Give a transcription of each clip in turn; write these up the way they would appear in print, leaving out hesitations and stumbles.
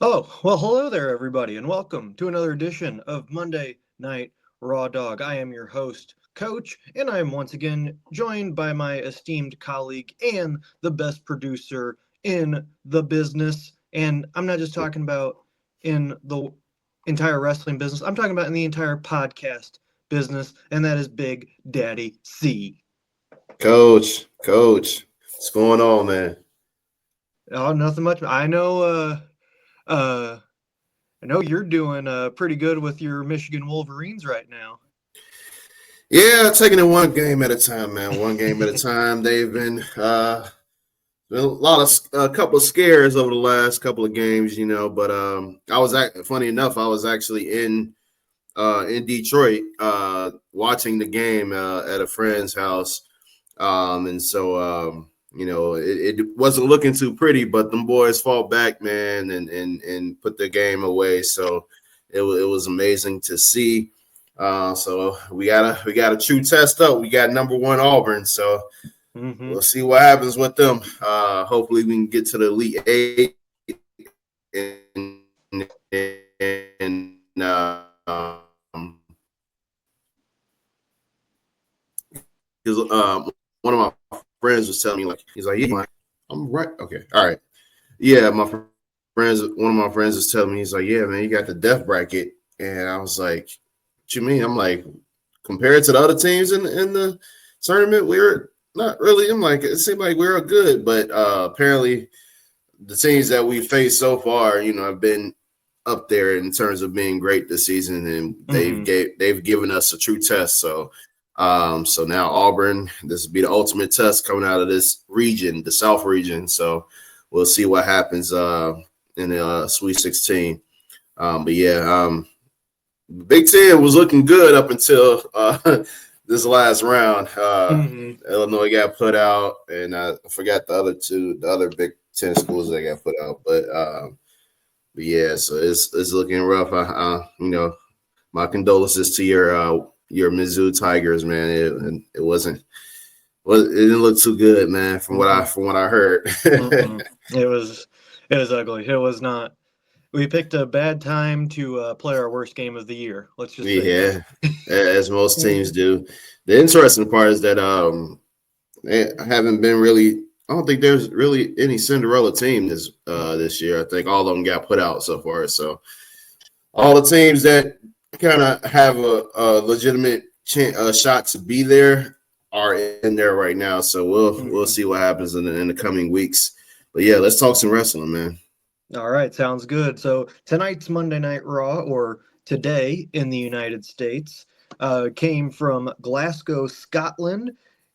Oh, well, hello there, everybody, and welcome to another edition of Monday Night Raw Dog. I am your host, Coach, and I am once again joined by my esteemed colleague and the best producer in the business. And I'm not just talking about in the entire wrestling business, I'm talking about in the entire podcast business, and that is Big Daddy C. Coach, what's going on, man? Oh, nothing much. Uh, I know you're doing pretty good with your Michigan Wolverines right now. Yeah, taking it one game at a time, man. One game at a time. They've been a couple of scares over the last couple of games, But funny enough, I was actually in Detroit watching the game at a friend's house, and so it wasn't looking too pretty, but them boys fought back, man, and put the game away. So it was amazing to see. So we got a true test up. We got number one Auburn. So Mm-hmm. we'll see what happens with them. Hopefully we can get to the Elite Eight and because one of my friends was telling me he's like, yeah, I'm right. Okay, all right. Yeah, one of my friends was telling me, he's like, yeah, man, you got the death bracket. And I was like, what you mean? I'm like, compared to the other teams in the tournament, we're not really. I'm like, it seemed like we were good, but apparently the teams that we faced so far, have been up there in terms of being great this season, and they've given us a true test. So now Auburn, this will be the ultimate test coming out of this region, the South region. So we'll see what happens in the Sweet 16. But yeah, Big Ten was looking good up until this last round. Illinois got put out, and I forgot the other Big Ten schools that got put out. But yeah, so it's looking rough. My condolences to your Mizzou Tigers, man. It wasn't. Well, it didn't look too good, man. From what I heard. It was ugly. It was not. We picked a bad time to play our worst game of the year. Let's just say Yeah, that. as most teams do. The interesting part is that they haven't been really. I don't think there's really any Cinderella team this year. I think all of them got put out so far. So all the teams that kind of have a legitimate shot to be there are in there right now. So we'll see what happens in the coming weeks. But yeah, let's talk some wrestling, man. All right, sounds good. So tonight's Monday Night Raw, or today in the United States, came from Glasgow, Scotland,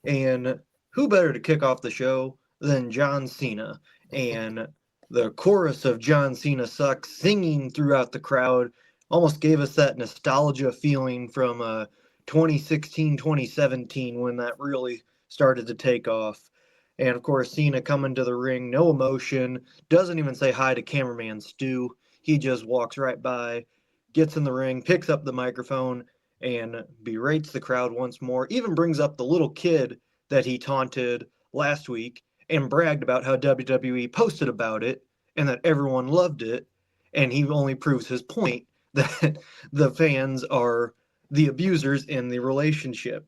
and who better to kick off the show than John Cena? And the chorus of John Cena sucks singing throughout the crowd almost gave us that nostalgia feeling from 2016, 2017 when that really started to take off. And of course, Cena coming to the ring, no emotion, doesn't even say hi to cameraman Stu. He just walks right by, gets in the ring, picks up the microphone, and berates the crowd once more. Even brings up the little kid that he taunted last week and bragged about how WWE posted about it and that everyone loved it. And he only proves his point that the fans are the abusers in the relationship.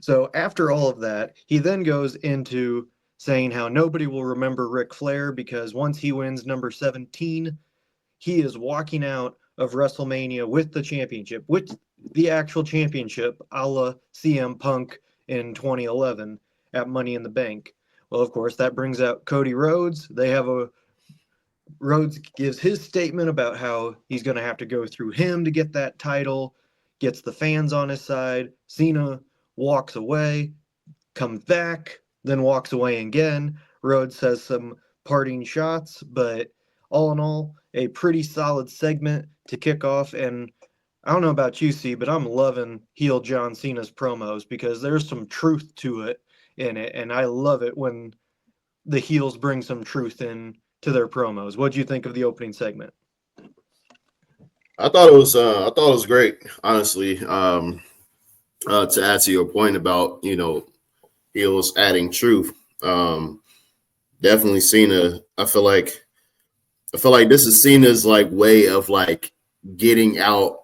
So after all of that, he then goes into saying how nobody will remember Ric Flair because once he wins number 17, he is walking out of WrestleMania with the championship, with the actual championship, a la CM Punk in 2011 at Money in the Bank. Well, of course, that brings out Cody Rhodes. Rhodes gives his statement about how he's going to have to go through him to get that title, gets the fans on his side. Cena walks away, comes back, then walks away again. Rhodes says some parting shots, but all in all, a pretty solid segment to kick off. And I don't know about you, C, but I'm loving heel John Cena's promos because there's some truth to it in it, and I love it when the heels bring some truth in to their promos. What do you think of the opening segment? I thought it was great, honestly. To add to your point about heels adding truth, definitely Cena. I feel like I feel like this is Cena's like way of like getting out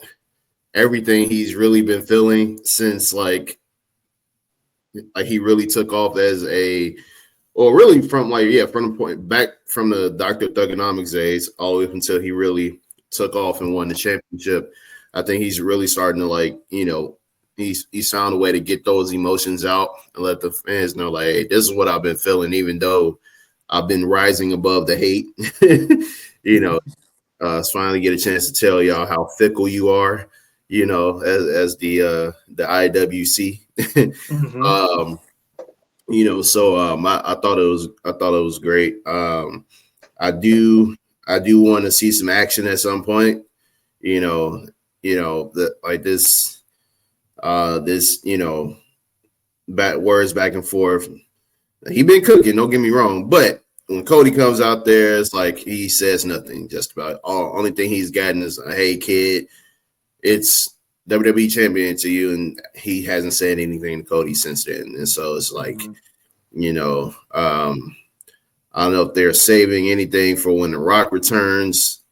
everything he's really been feeling since like he really took off as a, or really from from the point back from the Dr. Thugonomics days all the way up until he really took off and won the championship. I think he's really starting to he's found a way to get those emotions out and let the fans know like, hey, this is what I've been feeling, even though I've been rising above the hate. It's finally get a chance to tell y'all how fickle you are, as the IWC. Mm-hmm. I thought it was great. I do want to see some action at some point. That like this back and forth. He been cooking, don't get me wrong, but when Cody comes out there, it's like he says nothing. Just about only thing he's gotten is, "Hey kid, it's WWE champion to you," and he hasn't said anything to Cody since then. And so it's like, I don't know if they're saving anything for when The Rock returns,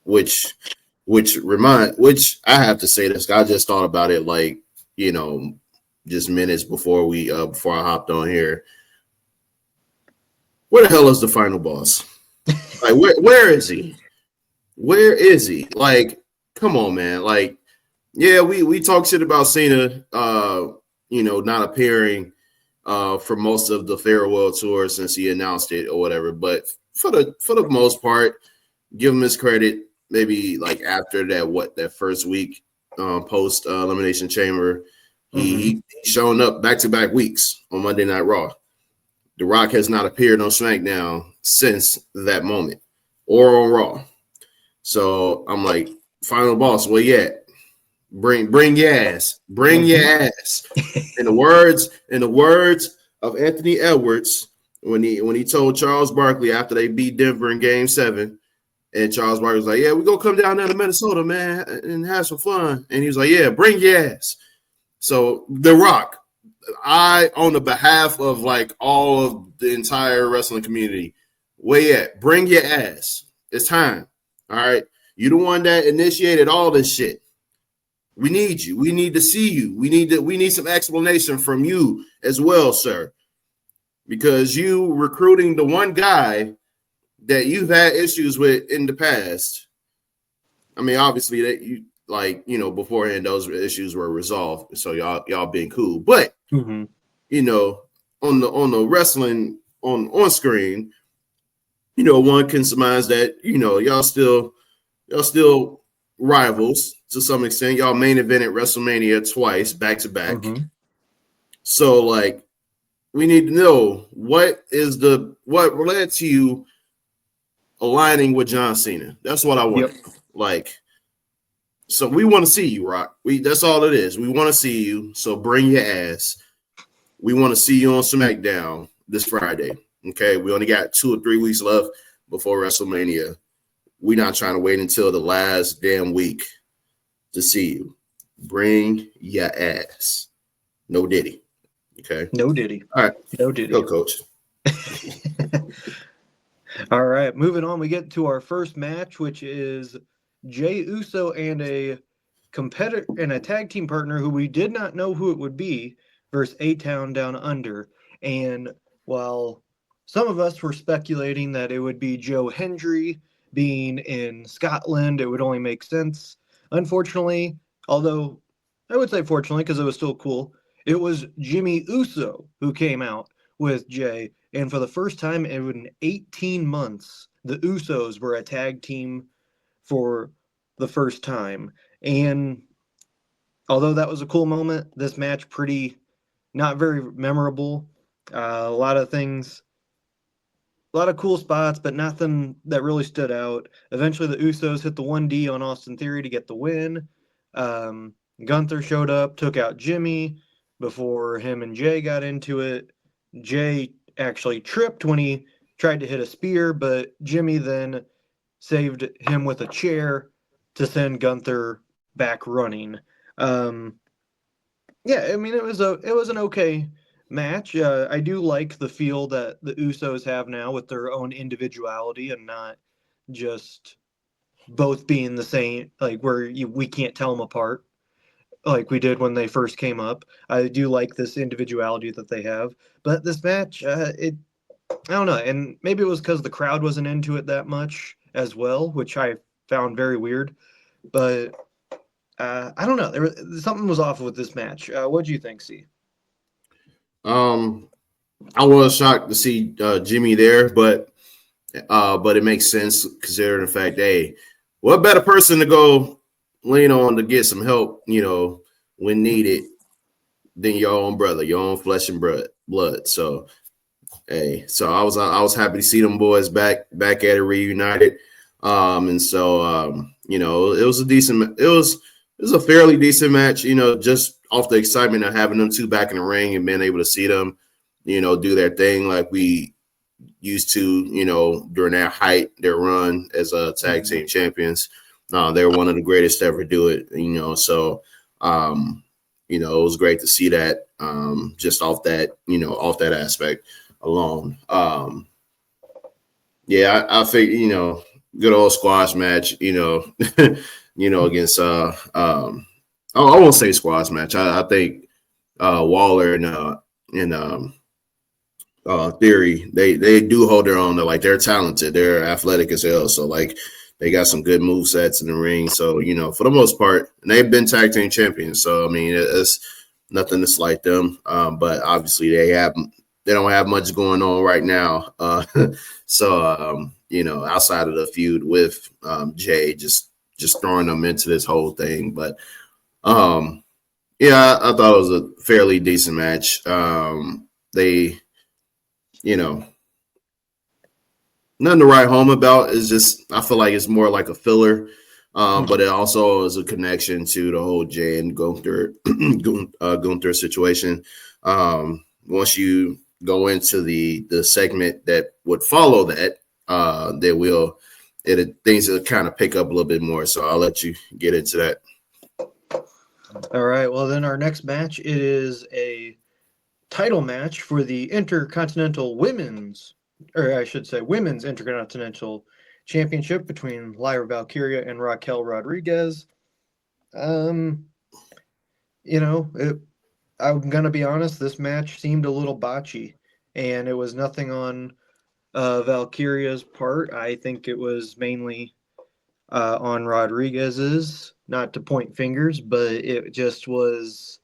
which I have to say this. I just thought about it just minutes before before I hopped on here. Where the hell is the final boss? Like, where is he? Where is he? Like, come on, man. Like, yeah, we talk shit about Cena, not appearing for most of the farewell tour since he announced it or whatever. But for the most part, give him his credit. Maybe like after that first week post Elimination Chamber, he shown up back-to-back weeks on Monday Night Raw. The Rock has not appeared on SmackDown since that moment or on Raw. So I'm like, final boss, where you at? Bring your ass. Bring your ass. In the words of Anthony Edwards, when he told Charles Barkley after they beat Denver in Game 7, and Charles Barkley was like, "Yeah, we're gonna come down there to Minnesota, man, and have some fun." And he was like, "Yeah, bring your ass." So The Rock, on the behalf of like all of the entire wrestling community, where you at? Bring your ass. It's time. All right. You the one that initiated all this shit. We need you. We need to see you. We need some explanation from you as well, sir. Because you recruiting the one guy that you've had issues with in the past. I mean, obviously that beforehand those issues were resolved. So y'all been cool. But on the wrestling on screen, one can surmise that, y'all still rivals to some extent. Y'all main evented WrestleMania twice back to back. So like, we need to know what led to you aligning with John Cena. That's what I want. Yep. Like, so we want to see you, Rock. That's all it is. We want to see you. So bring your ass. We want to see you on SmackDown this Friday. Okay, we only got 2 or 3 weeks left before WrestleMania. We're not trying to wait until the last damn week to see you. Bring your ass. No Diddy. Okay. No Diddy. All right. No Diddy. Go, Coach. All right. Moving on, we get to our first match, which is Jey Uso and a competitor and a tag team partner who we did not know who it would be versus A-Town Down Under. And while some of us were speculating that it would be Joe Hendry being in Scotland, it would only make sense. Unfortunately, although I would say fortunately because it was still cool, it was Jimmy Uso who came out with Jey. And for the first time in 18 months, the Usos were a tag team for the first time. And although that was a cool moment, this match not very memorable. A lot of things, a lot of cool spots, but nothing that really stood out. Eventually, the Usos hit the 1D on Austin Theory to get the win. Gunther showed up, took out Jimmy before him and Jey got into it. Jey actually tripped when he tried to hit a spear, but Jimmy then saved him with a chair to send Gunther back running. Yeah, I mean it was an okay match. I do like the feel that the Usos have now with their own individuality and not just both being the same, like we can't tell them apart like we did when they first came up. I do like this individuality that they have, but this match, I don't know, and maybe it was because the crowd wasn't into it that much as well, which I found very weird. But I don't know, something was off with this match. What do you think, C? Um, I was shocked to see Jimmy there, but it makes sense considering the fact, hey, what better person to go lean on to get some help, when needed than your own brother, your own flesh and blood. So, hey, so I was happy to see them boys back at it reunited. And so it was a fairly decent match, just off the excitement of having them two back in the ring and being able to see them, do their thing like we used to, during their run as tag team champions. They were one of the greatest to ever do it, so it was great to see that just off that aspect alone. I think, good old squash match, against I won't say squash match. I think Waller and Theory, they do hold their own. They're talented, they're athletic as hell. So they got some good move sets in the ring. So for the most part, and they've been tag team champions. So I mean, it's nothing to slight them. But obviously they don't have much going on right now. So outside of the feud with Jay, just throwing them into this whole thing. But I thought it was a fairly decent match. They nothing to write home about. Is just I feel like it's more like a filler, but it also is a connection to the whole Jay and Gunther Gunther situation. Once you go into the segment that would follow that, things will kind of pick up a little bit more. So I'll let you get into that. All right. Well, then our next match, it is a title match for the Intercontinental Women's, or I should say Women's Intercontinental Championship between Lyra Valkyria and Raquel Rodriguez. I'm gonna be honest, this match seemed a little botchy, and it was nothing on Valkyria's part. I think it was mainly on Rodriguez's, not to point fingers, but it just was,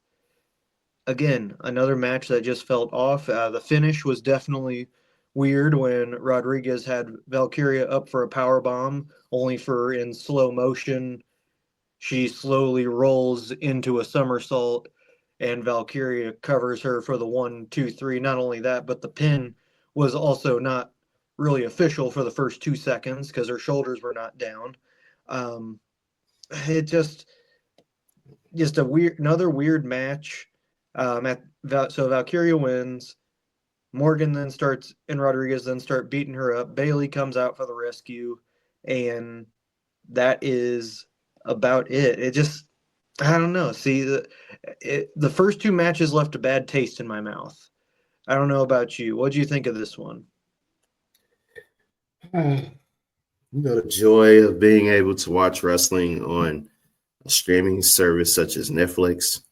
again, another match that just felt off. The finish was definitely weird when Rodriguez had Valkyria up for a power bomb, only for in slow motion she slowly rolls into a somersault, and Valkyria covers her for the 1, 2, 3. Not only that, but the pin was also not really official for the first 2 seconds because her shoulders were not down. Um, it just another weird match. So Valkyria wins. Morgan then starts and Rodriguez then start beating her up. Bailey comes out for the rescue, and that is about it. It just, I don't know. See, the first two matches left a bad taste in my mouth. I don't know about you. What do you think of this one? The joy of being able to watch wrestling on a streaming service such as Netflix,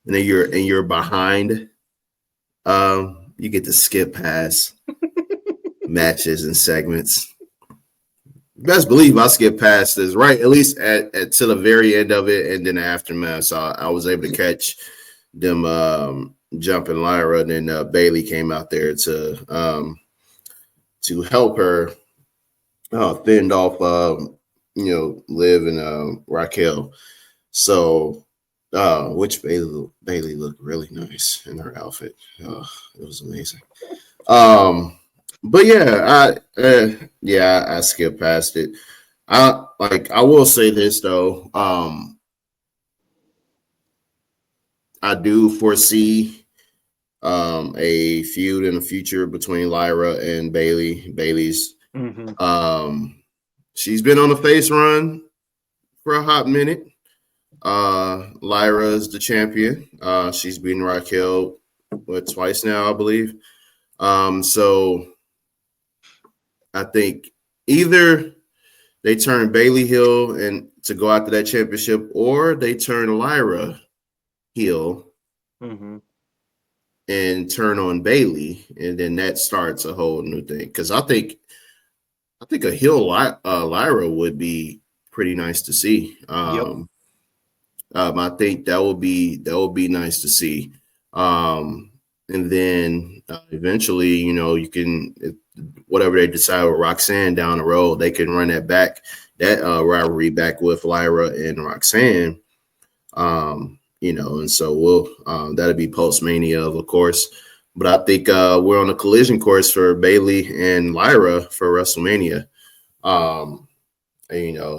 and then you're behind. You get to skip past matches and segments. Best believe I skipped past this, right? At least at to the very end of it, and then the aftermath. So I was able to catch them jumping Lyra, and then Bailey came out there to help her fend off Liv and Raquel. So which Bailey looked really nice in her outfit. It was amazing. But yeah, I skipped past it. I will say this though. I do foresee a feud in the future between Lyra and Bailey. Bailey's she's been on a face run for a hot minute. Lyra is the champion. She's beaten Raquel twice now, I believe. So I think either they turn Bailey heel and to go after that championship, or they turn Lyra heel and turn on Bailey, and then that starts a whole new thing. Because I think a heel Lyra would be pretty nice to see. I think that would be nice to see. And then eventually, you can, whatever they decide with Roxanne down the road, they can run that rivalry back with Lyra and Roxanne. And so that'll be post Mania, of course. But I think we're on a collision course for Bailey and Lyra for WrestleMania.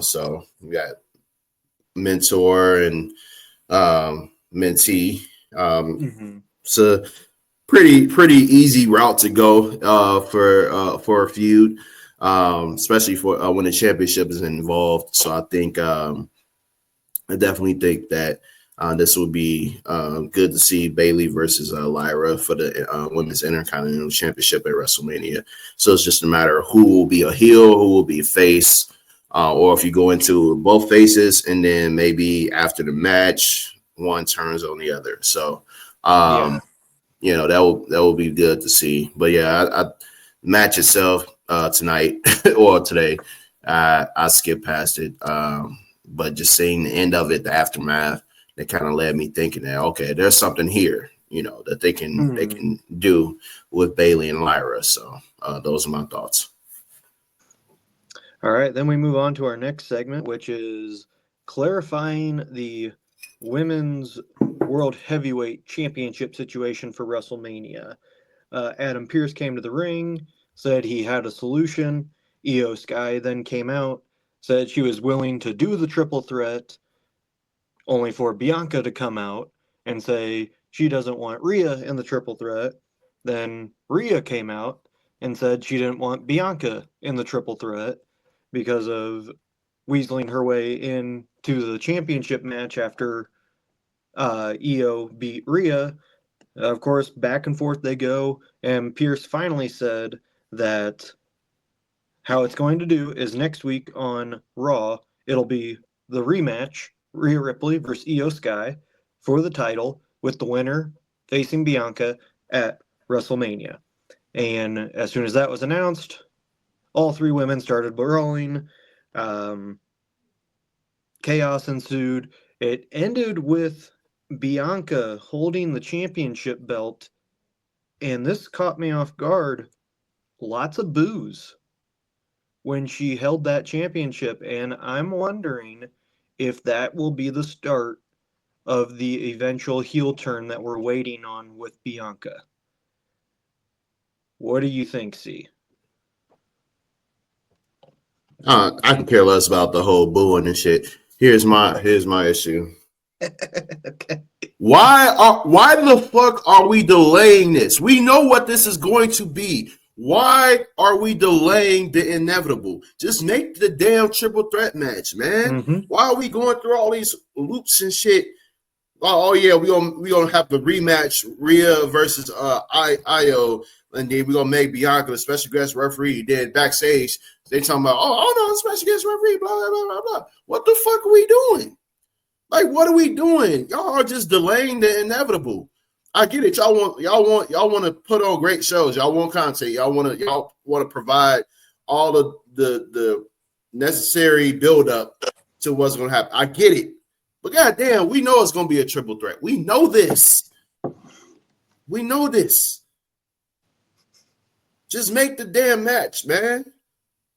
So we got mentor and mentee. It's a pretty easy route to go for a feud, especially for when the championship is involved. So I think I definitely think that this would be good to see Bailey versus Lyra for the Women's Intercontinental Championship at WrestleMania. So it's just a matter of who will be a heel, who will be a face, or if you go into both faces and then maybe after the match, one turns on the other. So, that will be good to see. But yeah, match itself tonight or today, I skipped past it. But just seeing the end of it, the aftermath, that kind of led me thinking that, okay, there's something here, that they can do with Bailey and Lyra. So those are my thoughts. All right, then we move on to our next segment, which is clarifying the Women's World Heavyweight Championship situation for WrestleMania. Adam Pearce came to the ring, said he had a solution. Io Sky then came out, said she was willing to do the triple threat, only for Bianca to come out and say she doesn't want Rhea in the triple threat. Then Rhea came out and said she didn't want Bianca in the triple threat because of weaseling her way into the championship match after Io beat Rhea. Of course, back and forth they go, and Pearce finally said that how it's going to do is next week on Raw, it'll be the rematch, Rhea Ripley versus Io Sky, for the title, with the winner facing Bianca at WrestleMania. And as soon as that was announced, all three women started brawling. Chaos ensued. It ended with Bianca holding the championship belt, and this caught me off guard. Lots of boos when she held that championship, and I'm wondering if that will be the start of the eventual heel turn that we're waiting on with Bianca. What do you think, C? I can care less about the whole booing and shit. Here's my issue. Okay. Why the fuck are we delaying this? We know what this is going to be. Why are we delaying the inevitable? Just make the damn triple threat match, man. Why are we going through all these loops and shit? Oh yeah, we gonna have the rematch Rhea versus Io, and then we gonna make Bianca the special guest referee. Then backstage they talking about no, special guest referee, blah blah blah blah blah. What the fuck are we doing? Like, what are we doing? Y'all are just delaying the inevitable. I get it. Y'all want to put on great shows. Y'all want content. Y'all want to provide all the necessary build up to what's going to happen. I get it. But goddamn, we know it's going to be a triple threat. We know this. Just make the damn match, man.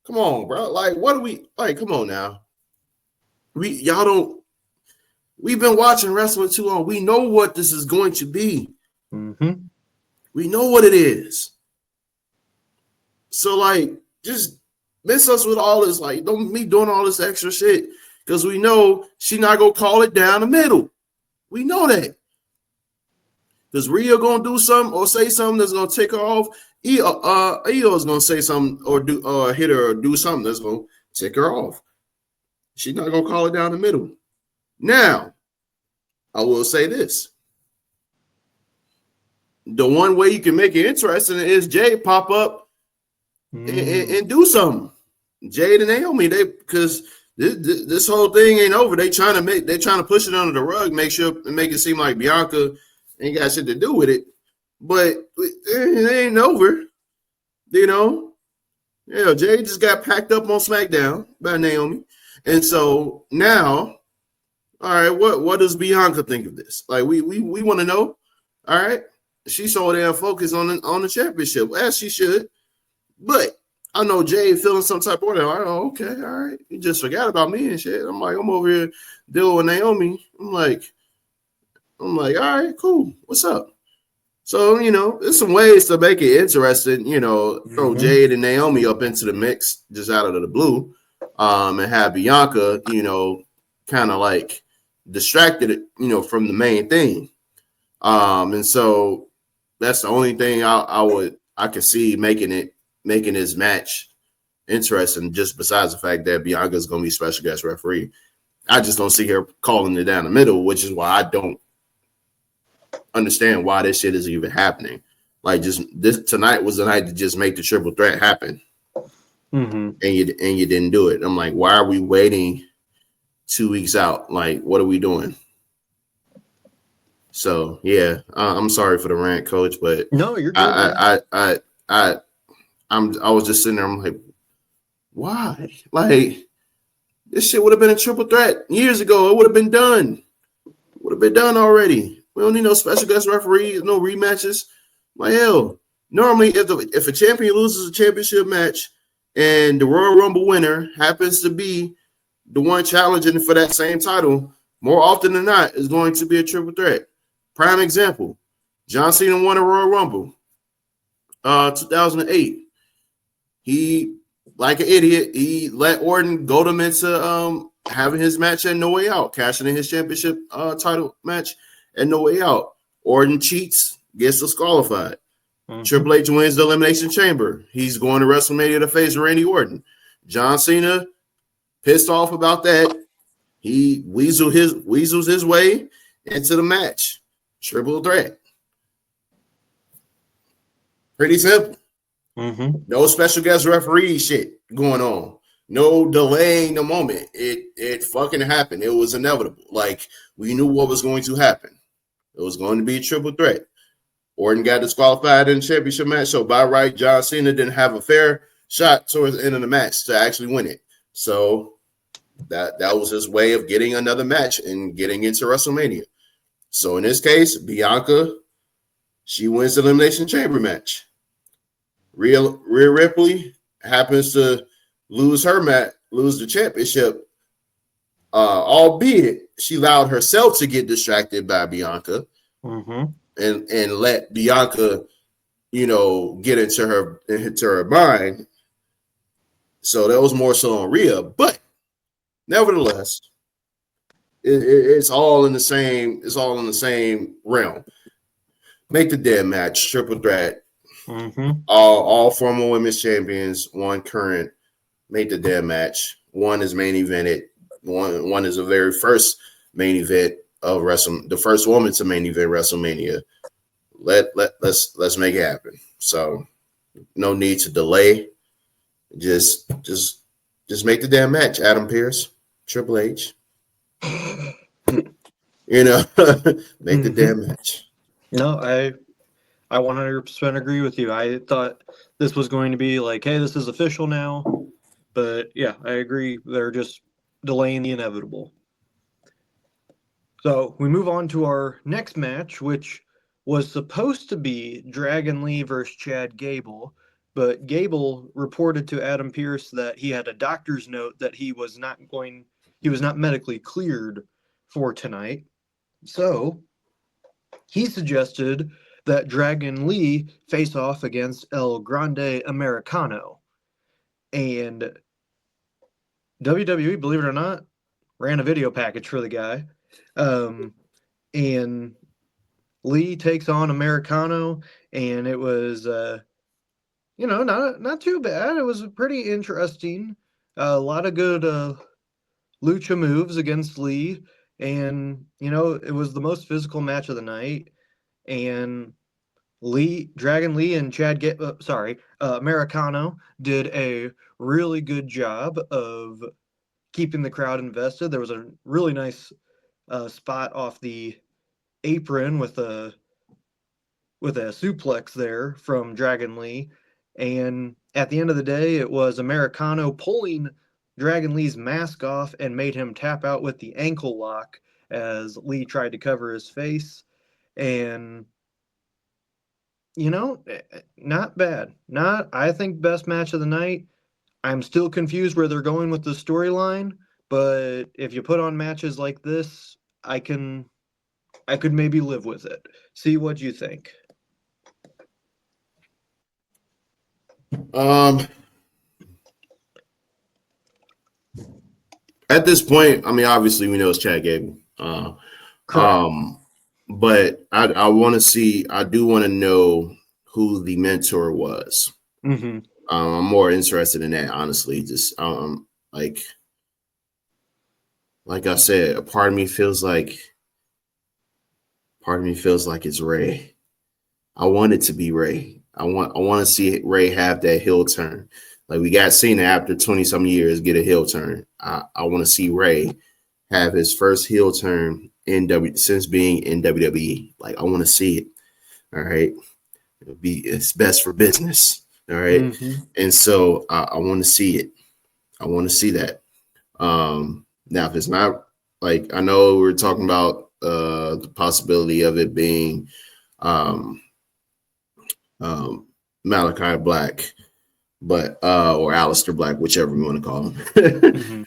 Come on, bro. Like, what are we like? Come on now. We've been watching wrestling too long. We know what this is going to be. We know what it is. So, like, just miss us with all this. Like, don't me doing all this extra shit because we know she not gonna call it down the middle. We know that. Because Rhea gonna do something or say something that's gonna take her off. Io is gonna say something or hit her or do something that's gonna take her off. She's not gonna call it down the middle. Now, I will say this. The one way you can make it interesting is Jay pop up and do something. Jade and Naomi, because this whole thing ain't over. They're trying to push it under the rug, make it seem like Bianca ain't got shit to do with it. But it ain't over, you know. Yeah, Jade just got packed up on SmackDown by Naomi, and so now, all right, what does Bianca think of this? Like, we want to know. All right, she's so damn focused on the championship, as she should. But I know Jade feeling some type of way. Oh, okay, all right, you just forgot about me and shit. I'm like, I'm over here dealing with Naomi. I'm like, all right, cool. What's up? So, there's some ways to make it interesting, throw Jade and Naomi up into the mix just out of the blue, and have Bianca, kind of like distracted, from the main thing. And so that's the only thing I could see making this match interesting, just besides the fact that Bianca's going to be special guest referee. I just don't see her calling it down the middle, which is why I don't understand why this shit is even happening. Like, just this tonight was the night to just make the triple threat happen, and you didn't do it. I'm like, why are we waiting 2 weeks out? Like, what are we doing? So yeah, I'm sorry for the rant, Coach, but no, you're good. I was just sitting there. I'm like, why? Like, this shit would have been a triple threat years ago. It would have been done. Would have been done already. We don't need no special guest referees, no rematches. Like, hell, normally if a champion loses a championship match and the Royal Rumble winner happens to be the one challenging for that same title, more often than not, is going to be a triple threat. Prime example, John Cena won a Royal Rumble, 2008. He, like an idiot, he let Orton goad him into having his match at No Way Out, cashing in his championship title match at No Way Out. Orton cheats, gets disqualified. Triple H wins the Elimination Chamber. He's going to WrestleMania to face Randy Orton. John Cena, pissed off about that, he weasels his way into the match. Triple threat. Pretty simple. No special guest referee shit going on. No delaying the moment. It fucking happened. It was inevitable. Like, we knew what was going to happen. It was going to be a triple threat. Orton got disqualified in the championship match, so by right, John Cena didn't have a fair shot towards the end of the match to actually win it. So that was his way of getting another match and getting into WrestleMania. So in this case, Bianca, she wins the Elimination Chamber match. Rhea Ripley happens to lose the championship, albeit she allowed herself to get distracted by Bianca and let Bianca, get into her mind. So that was more so on Rhea, but nevertheless, it's all in the same. It's all in the same realm. Make the damn match triple threat. All former women's champions, one current. Make the damn match. One is main evented. One is the very first main event of the first woman to main event WrestleMania. Let's make it happen. So no need to delay. Just make the damn match. Adam Pearce, Triple H. Make the damn match. No, I 100% agree with you. I thought this was going to be like, hey, this is official now. But yeah, I agree. They're just delaying the inevitable. So we move on to our next match, which was supposed to be Dragon Lee versus Chad Gable. But Gable reported to Adam Pearce that he had a doctor's note that he was not medically cleared for tonight. So he suggested that Dragon Lee face off against El Grande Americano. And WWE, believe it or not, ran a video package for the guy. And Lee takes on Americano, and it was, not too bad. It was pretty interesting. A lot of good lucha moves against Lee. And, it was the most physical match of the night. And Dragon Lee and Americano did a really good job of keeping the crowd invested. There was a really nice spot off the apron with a suplex there from Dragon Lee. And at the end of the day, it was Americano pulling Dragon Lee's mask off and made him tap out with the ankle lock as Lee tried to cover his face. And, not bad. Not, I think, best match of the night. I'm still confused where they're going with the storyline, but if you put on matches like this, I could maybe live with it. See what you think. At this point, I mean, obviously we know it's Chad Gable. But I want to see. I do want to know who the mentor was. Mm-hmm. I'm more interested in that, honestly. Just like I said, a part of me feels like it's Ray. I want it to be Ray. I want to see Ray have that heel turn. Like we got Cena after 20-some years get a heel turn. I want to see Ray have his first heel turn since being in WWE. Like I want to see it. All right. It's best for business. All right. Mm-hmm. And so I want to see it. I want to see that. Now, if it's not, like, I know we're talking about the possibility of it being Malachi Black, but or Aleister Black, whichever we want to call him. Mm-hmm.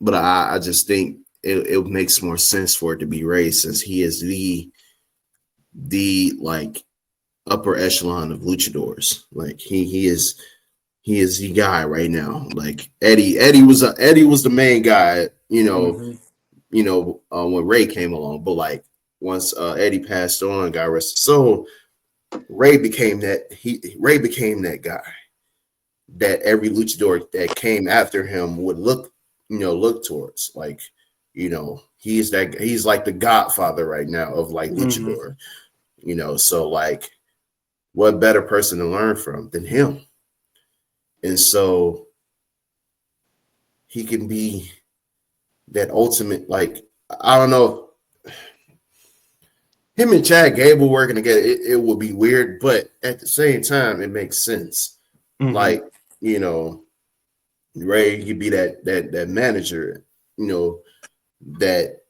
But I just think it makes more sense for it to be Ray, since he is the like upper echelon of luchadors. Like he is the guy right now. Like Eddie was the main guy, when Ray came along. But like once Eddie passed on, God rest his soul, Ray became that guy that every luchador that came after him would look towards. Like, he's like the godfather right now of like luchador. Mm-hmm. So like, what better person to learn from than him? And so he can be that ultimate, like, I don't know, him and Chad Gable working together, it would be weird, but at the same time, it makes sense. Mm-hmm. Like, Ray could be that manager, that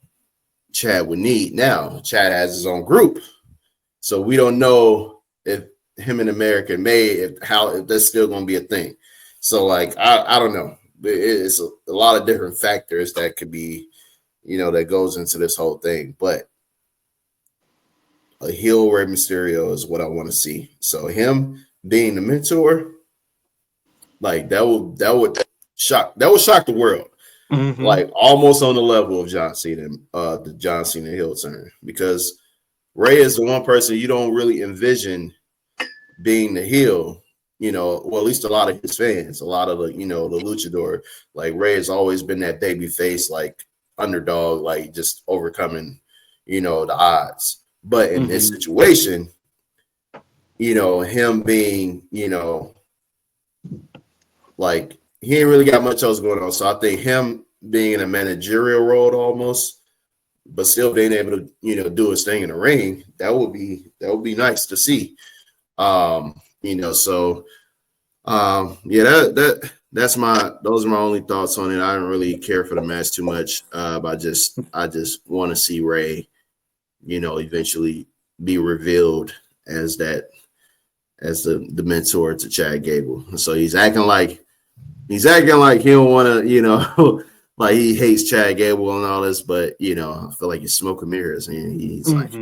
Chad would need. Now, Chad has his own group, so we don't know if him and American if that's still going to be a thing. So, like, I don't know. It's a lot of different factors that could be, that goes into this whole thing. But a heel Rey Mysterio is what I want to see. So him being the mentor, like that would shock the world. Mm-hmm. Like almost on the level of John Cena, the John Cena heel turn, because Ray is the one person you don't really envision being the heel. Well, at least a lot of his fans, a lot of the, the luchador, like Ray has always been that baby face, like underdog, like just overcoming, the odds. But in this situation, him being, like he ain't really got much else going on. So I think him being in a managerial role almost, but still being able to, do his thing in the ring, that would be nice to see. So those are my only thoughts on it. I don't really care for the match too much. But I just want to see Ray, eventually be revealed as the mentor to Chad Gable. So he's acting like he don't want to, like he hates Chad Gable and all this, but I feel like he's smoking mirrors, and he's like,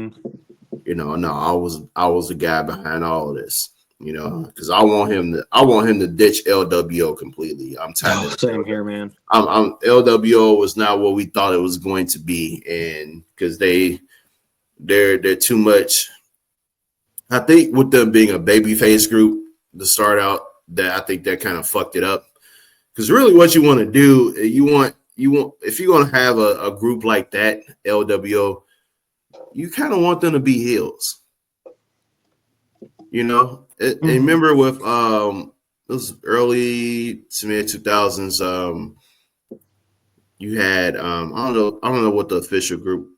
no, I was the guy behind all of this, because I want him to ditch LWO completely. I'm tired of it. Same here, man. I'm LWO was not what we thought it was going to be, and because they're too much. I think with them being a babyface group to start out, that I think that kind of fucked it up. Because really, what you want to do, you want if you're going to have a group like that, LWO, you kind of want them to be heels. You know, and Mhm. remember with it was early to mid 2000s. You had I don't know what the official group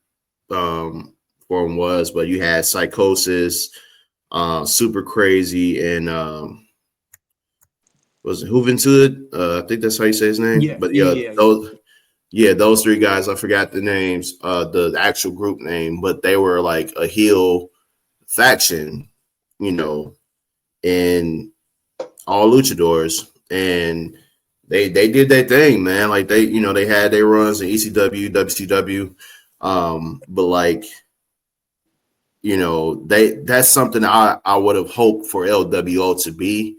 for him was, but you had Psychosis, Super Crazy, and was it Juventud? I think that's how you say his name. Yeah, But yeah, yeah, yeah, yeah. those three guys. I forgot the names, the actual group name, but they were like a heel faction, you know, and all luchadors, and they did their thing, man. Like they had their runs in ECW, WCW, but like that's something I would have hoped for LWO to be,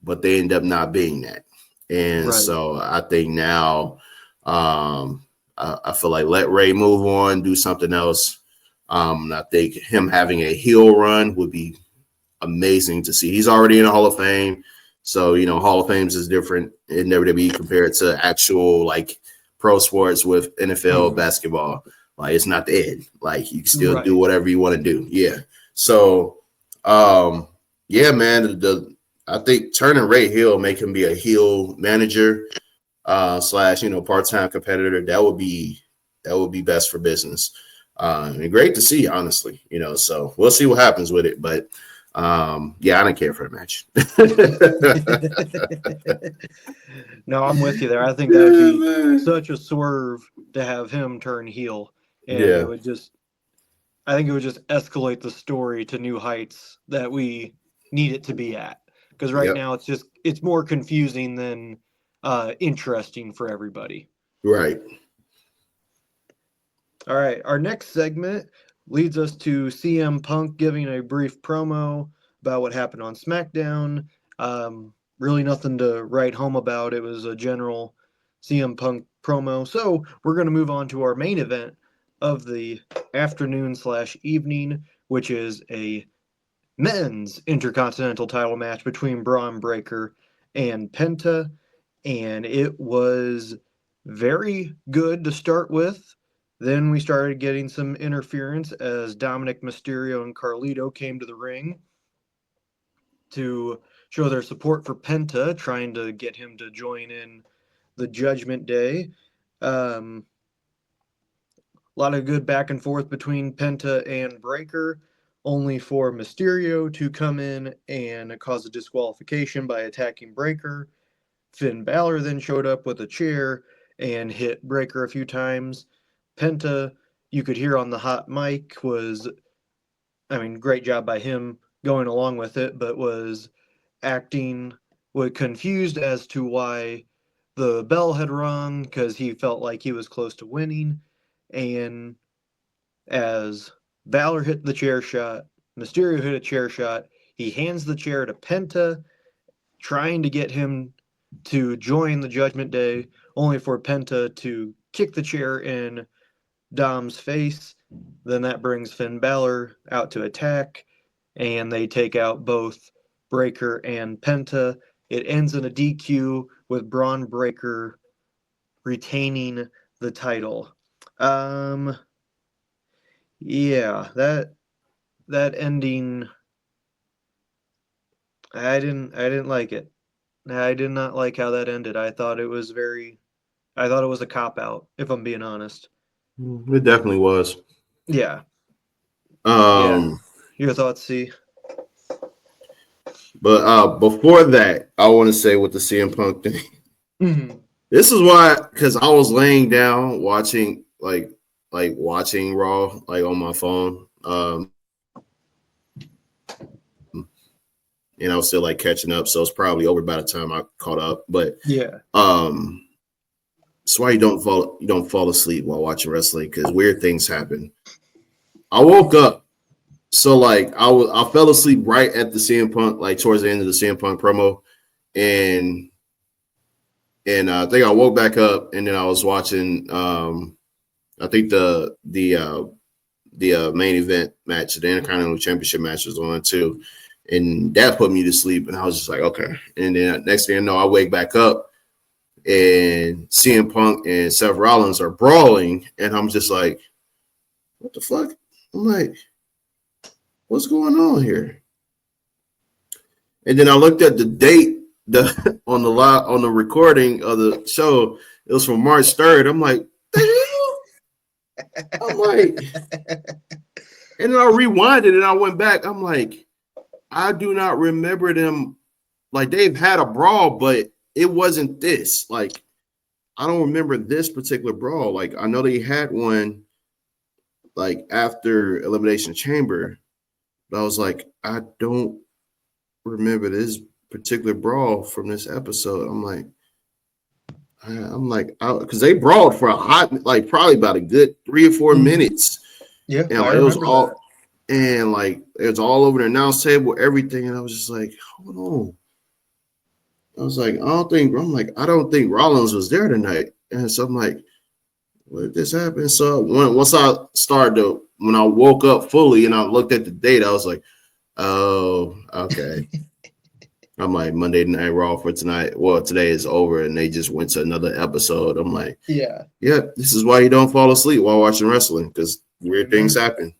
but they end up not being that. And Right, so I think now I feel like let Ray move on, do something else. And I think him having a heel run would be amazing to see. He's already in the Hall of Fame. So, Hall of Fames is different in WWE compared to actual like pro sports with NFL mhm, basketball. Like it's not the end. Like you can still do right. whatever you want to do. Yeah. So yeah, man, I think turning Ray heel, make him be a heel manager slash, part-time competitor, that would be best for business. And great to see, honestly, so we'll see what happens with it. But yeah, I don't care for the match. No, I'm with you there. I think that would Yeah, be man. such a swerve to have him turn heel, and it Yeah. would just, I think it would just escalate the story to new heights that we need it to be at. Because right Yep. now it's more confusing than interesting for everybody. Right. All right, our next segment leads us to CM Punk giving a brief promo about what happened on SmackDown. Really nothing to write home about. It was a general CM Punk promo. So we're going to move on to our main event of the afternoon slash evening, which is a men's intercontinental title match between Braun Breaker and Penta, and it was very good to start with. Then we started getting some interference as Dominic Mysterio and Carlito came to the ring to show their support for Penta, trying to get him to join in the Judgment Day. Um, a lot of good back and forth between Penta and Breaker, only for Mysterio to come in and cause a disqualification by attacking Breaker. Finn Balor then showed up with a chair and hit Breaker a few times. Penta, you could hear on the hot mic, was, I mean, great job by him going along with it, but was acting, was confused as to why the bell had rung because he felt like he was close to winning. And as Balor hit the chair shot, Mysterio hit a chair shot, he hands the chair to Penta, trying to get him to join the Judgment Day, only for Penta to kick the chair in Dom's face. Then that brings Finn Balor out to attack, and they take out both Breaker and Penta. It ends in a DQ with Braun Breaker retaining the title. Um, yeah, that ending, I didn't like it. I did not like how that ended. I thought it was a cop out, if I'm being honest. It definitely was. Yeah. Yeah. Um, Your thoughts, see? but before that, I want to say with the CM Punk thing. Hmm. This is why, because I was laying down watching like watching Raw like on my phone. And I was still like catching up, so it's probably over by the time I caught up. But Yeah. um, that's why you don't fall asleep while watching wrestling because weird things happen. I woke up, so like I fell asleep right at the CM Punk, like towards the end of the CM Punk promo, and I think I woke back up and then I was watching. I think the main event match, the Intercontinental Championship match was on too, and that put me to sleep. And I was just like, okay. And then next thing I know, I wake back up and CM Punk and Seth Rollins are brawling, and I'm just like, what the fuck? I'm like, what's going on here? And then I looked at the date on the recording of the show. It was from March 3rd. I'm like, the hell? I'm like, and then I rewinded and I went back. I'm like, I do not remember them. Like, they've had a brawl, but it wasn't this. Like, I don't remember this particular brawl. Like, I know they had one like after Elimination Chamber, but I was like, I don't remember this particular brawl from this episode. I'm like, because they brawled for a hot, like probably about a good 3 or 4 minutes. Yeah, and I like, it was remember all, that. and like it was all over the announce table, everything. And I was just like, hold on. I was like, I'm like, I don't think Rollins was there tonight. And so I'm like, what did this happen? So once I started to, when I woke up fully and I looked at the date, I was like, oh, okay. I'm like, Monday Night Raw for tonight. Well, today is over, and they just went to another episode. I'm like, yeah, this is why you don't fall asleep while watching wrestling, because weird things happen.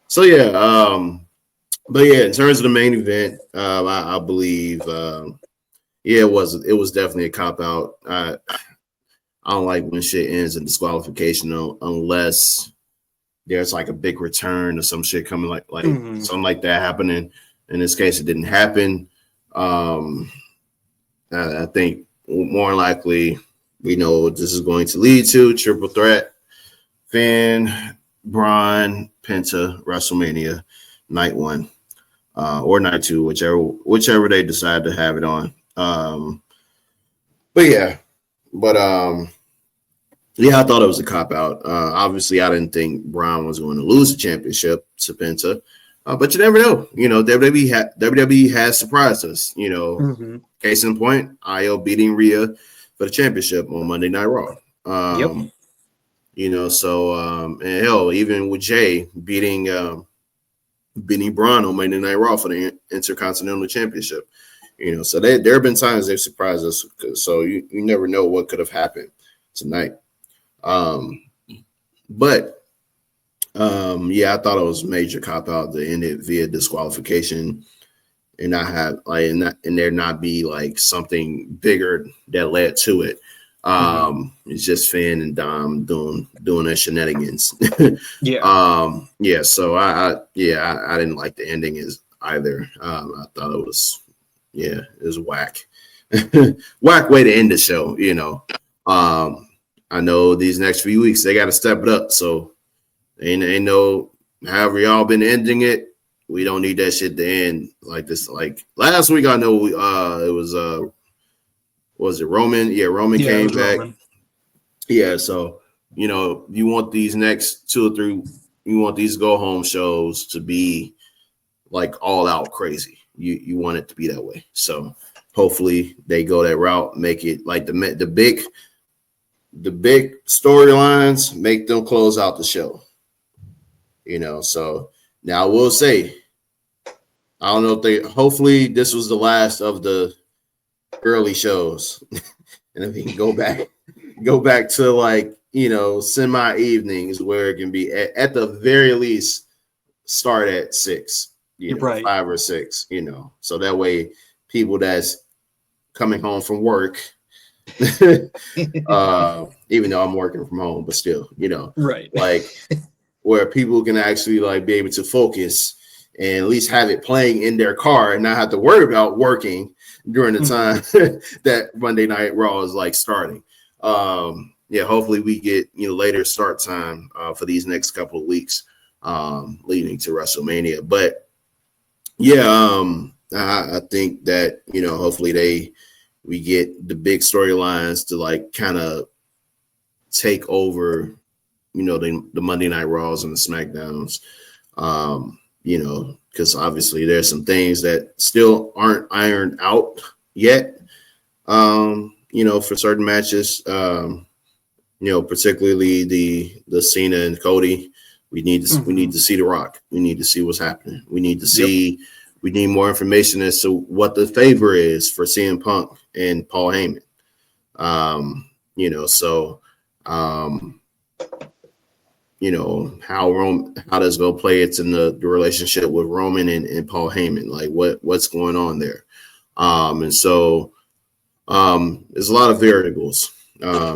So yeah, but yeah, in terms of the main event, I believe, it was definitely a cop out. I don't like when shit ends in disqualification unless there's like a big return or some shit coming, like something like that happening. In this case, it didn't happen. I think more likely we know what this is going to lead to: triple threat, Finn, Braun, Penta, WrestleMania, night 1 or night 2, whichever they decide to have it on. Yeah, I thought it was a cop out. Obviously, I didn't think Braun was going to lose the championship to Penta. But you never know. WWE has surprised us. Case in point, Io beating Rhea for the championship on Monday Night Raw. And hell, even with Jay beating Braun on Monday Night Raw for the Intercontinental Championship. So there have been times they've surprised us. So you never know what could have happened tonight. I thought it was a major cop out to end it via disqualification and not have and there not be like something bigger that led to it. It's just Finn and Dom doing their shenanigans. So I didn't like the ending either. I thought it was whack. Whack way to end the show, I know these next few weeks they got to step it up. So ain't no, however y'all been ending it, we don't need that shit to end like this. Like last week, I know it was it Roman? Yeah, Roman came back. Roman. Yeah, so you want these next 2 or 3, you want these go home shows to be like all out crazy. You want it to be that way. So hopefully they go that route, make it like the big storylines, make them close out the show. So now I will say, I don't know if hopefully this was the last of the early shows. And if we can go back to like, semi evenings where it can be at the very least start at 6, right. 5 or 6, so that way people that's coming home from work, even though I'm working from home, but still, right. Like where people can actually like be able to focus and at least have it playing in their car and not have to worry about working during the time that Monday Night Raw is like starting. Hopefully we get later start time for these next couple of weeks leading to WrestleMania. But I think that hopefully we get the big storylines to like kind of take over the Monday Night Raws and the SmackDowns, because obviously there's some things that still aren't ironed out yet, for certain matches, particularly the Cena and Cody. We need to see The Rock. We need to see what's happening. We need to see. We need more information as to what the favor is for CM Punk and Paul Heyman. how that's gonna play it's in the relationship with Roman and Paul Heyman, like what's going on there. And so there's a lot of variables.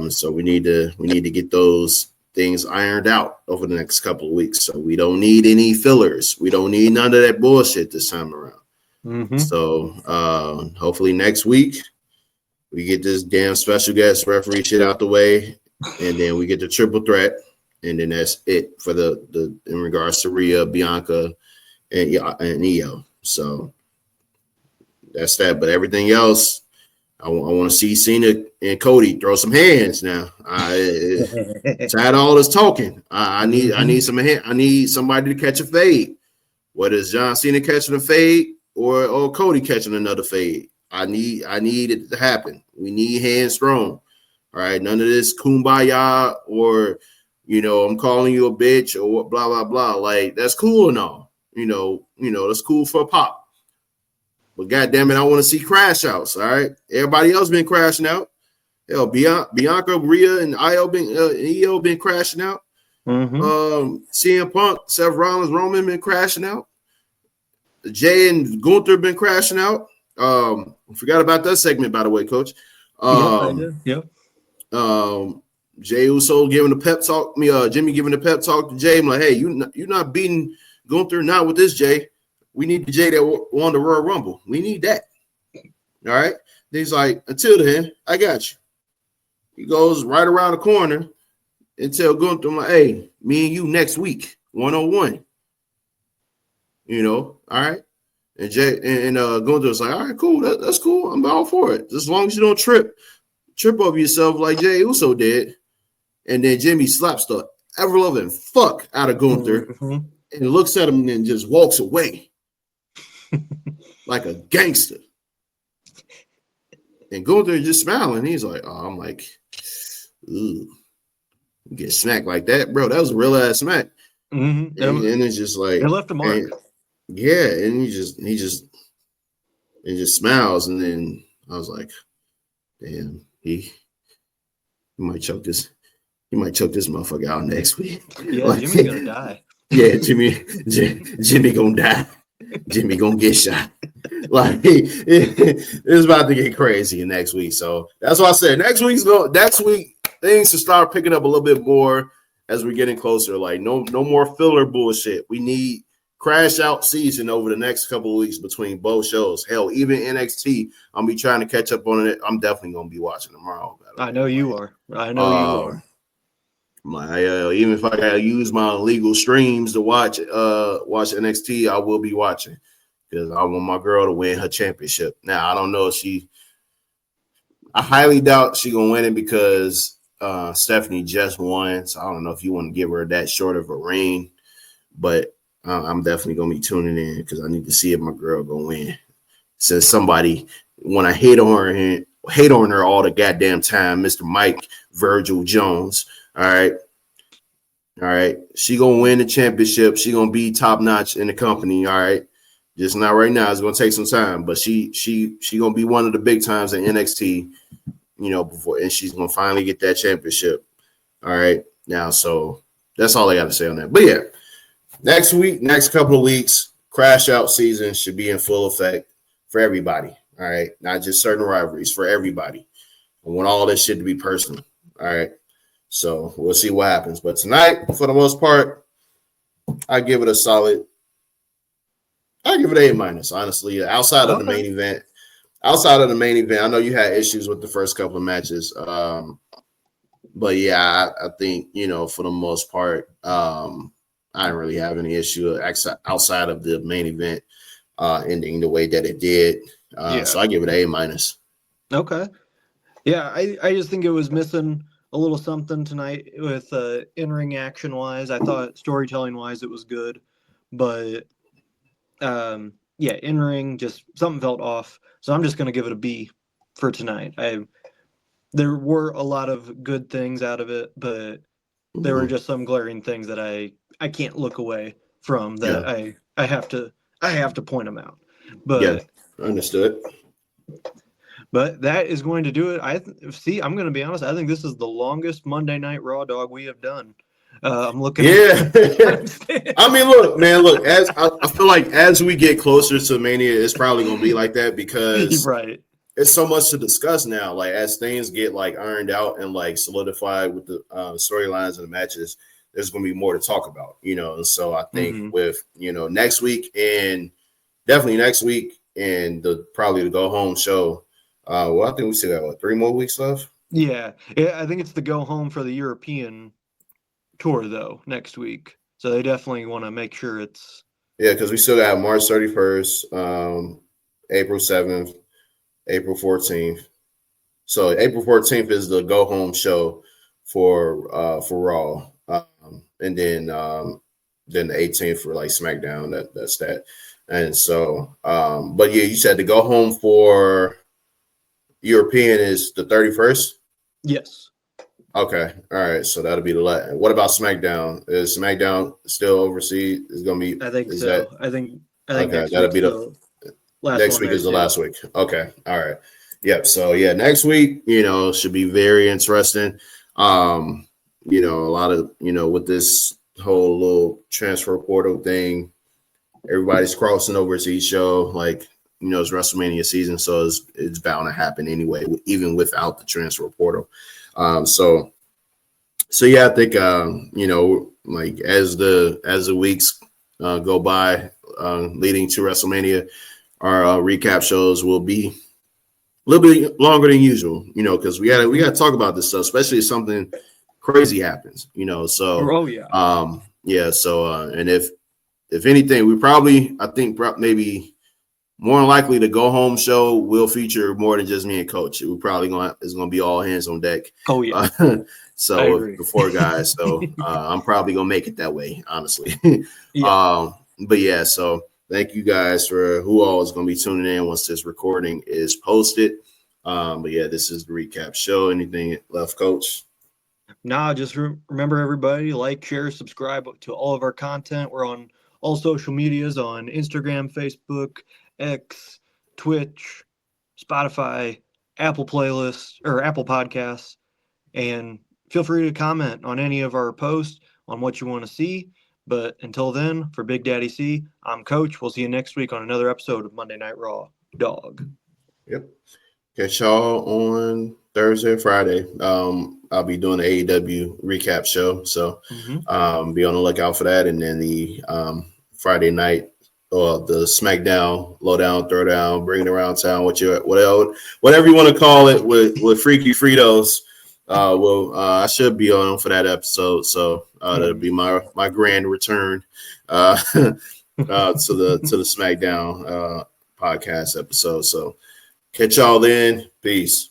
So we need to get those things ironed out over the next couple of weeks. So we don't need any fillers. We don't need none of that bullshit this time around. Mm-hmm. So hopefully next week we get this damn special guest referee shit out the way, and then we get the triple threat, and then that's it for the in regards to Rhea, Bianca, and Io. So that's that. But everything else, I want to see Cena and Cody throw some hands now. Tired of all this talking. I need somebody to catch a fade. Whether it's John Cena catching a fade or Cody catching another fade. I need it to happen. We need hands thrown. All right. None of this kumbaya or I'm calling you a bitch or blah blah blah. Like that's cool and all. That's cool for a pop. But goddamn it, I want to see crash outs. All right. Everybody else been crashing out. Hell, Bianca, Rhea, and Io been crashing out. Mm-hmm. CM Punk, Seth Rollins, Roman been crashing out. Jay and Gunther been crashing out. Forgot about that segment, by the way, Coach. I did. Yep. Jay Uso giving a pep talk. Jimmy giving a pep talk to Jay. I'm like, hey, you're not beating Gunther, not with this Jay. We need the Jay that won the Royal Rumble. We need that. All right. Then he's like, until then, I got you. He goes right around the corner and tell Gunther, I'm like, hey, me and you next week, 101. All right. And Jay and Gunther's like, all right, cool. That's cool. I'm all for it. As long as you don't trip over yourself like Jay Uso did. And then Jimmy slaps the ever-loving fuck out of Gunther and looks at him and just walks away like a gangster. And Gunther just smiling. He's like, oh, I'm like, ooh, you get smacked like that, bro. That was a real ass smack. Mm-hmm. And it's just like, it left a mark. And he just smiles, and then I was like, damn, he might choke this motherfucker out next week. Yeah, like, Jimmy's gonna die. Yeah, Jimmy gonna die. Jimmy gonna get shot. Like it's about to get crazy next week. So that's why I said next week things to start picking up a little bit more as we're getting closer. Like no more filler bullshit. We need crash out season over the next couple of weeks between both shows. Hell, even NXT, I'll be trying to catch up on it. I'm definitely gonna be watching tomorrow. I know you are. I know you are. Even if I gotta use my illegal streams to watch NXT, I will be watching because I want my girl to win her championship. Now I don't know if I highly doubt she gonna win it because Stephanie just won, so I don't know if you want to give her that short of a reign, but I'm definitely gonna be tuning in because I need to see if my girl gonna win. Since somebody when I hate on her all the goddamn time, Mr. Mike Virgil Jones. All right. She gonna win the championship. She gonna be top notch in the company. All right, just not right now. It's gonna take some time, but she gonna be one of the big times in NXT. Before, and she's gonna finally get that championship. All right, now, so that's all I got to say on that. But yeah, next couple of weeks, crash out season should be in full effect for everybody. All right, not just certain rivalries, for everybody. I want all this shit to be personal. All right. So we'll see what happens. But tonight, for the most part, I give it a solid. I give it A-, honestly. Outside of the main event, I know you had issues with the first couple of matches. But yeah, I think, for the most part, I didn't really have any issue outside of the main event ending the way that it did. So I give it A-. Okay. Yeah, I just think it was missing a little something tonight with in-ring action wise. I thought storytelling wise it was good, but in-ring just something felt off. So I'm just gonna give it a B for tonight. There were a lot of good things out of it, but there were just some glaring things that I can't look away from that I have to point them out. But understood. But that is going to do it. I'm going to be honest. I think this is the longest Monday Night Raw, dog, we have done. I'm looking Yeah. at I mean, look, man, look, as I feel like as we get closer to Mania, it's probably gonna be like that because right. it's so much to discuss now. Like as things get like ironed out and like solidified with the storylines and the matches, there's gonna be more to talk about, And so I think with next week and definitely next week and probably the go home show. Well, I think we still got 3 more weeks left. Yeah, I think it's the go home for the European tour though next week. So they definitely want to make sure it's because we still got March 31st, April 7th, April 14th. So April 14th is the go home show for Raw, and then the 18th for like SmackDown. That's that. And so, but yeah, you said the go home for European is the 31st. yes. Okay, all right. So that'll be the last. What about SmackDown? Is SmackDown still overseas? Is gonna be? I think Is so. that I think okay? next That'll week's be the last next one week there is the too. last week. Okay, all right. Yep. So yeah, next week, should be very interesting. A lot of with this whole little transfer portal thing, everybody's crossing over to each show. Like it's WrestleMania season, so it's bound to happen anyway, even without the transfer portal. So yeah, I think like as the weeks go by, leading to WrestleMania, our recap shows will be a little bit longer than usual, because we got to talk about this stuff, especially if something crazy happens, So Oh yeah. yeah. So and if anything, I think maybe more likely the go home show will feature more than just me and Coach. We're probably it's gonna be all hands on deck. Oh yeah. So I agree. the 4 guys. So I'm probably gonna make it that way, honestly. Yeah. But yeah, so thank you guys for who all is gonna be tuning in once this recording is posted. But yeah, this is the recap show. Anything left, Coach? Nah, just remember everybody, like, share, subscribe to all of our content. We're on all social medias on Instagram, Facebook, X, Twitch, Spotify, Apple Playlists or Apple Podcasts, and feel free to comment on any of our posts on what you want to see. But until then, for Big Daddy C, I'm Coach. We'll see you next week on another episode of Monday Night Raw. Dog. Yep. Catch y'all on Thursday, Friday. I'll be doing the AEW recap show, so be on the lookout for that. And then the Friday night, or the SmackDown, lowdown, throwdown, bringing around town, whatever you want to call it, with Freaky Fritos. I should be on for that episode, so that'll be my grand return to the SmackDown podcast episode. So catch y'all then. Peace.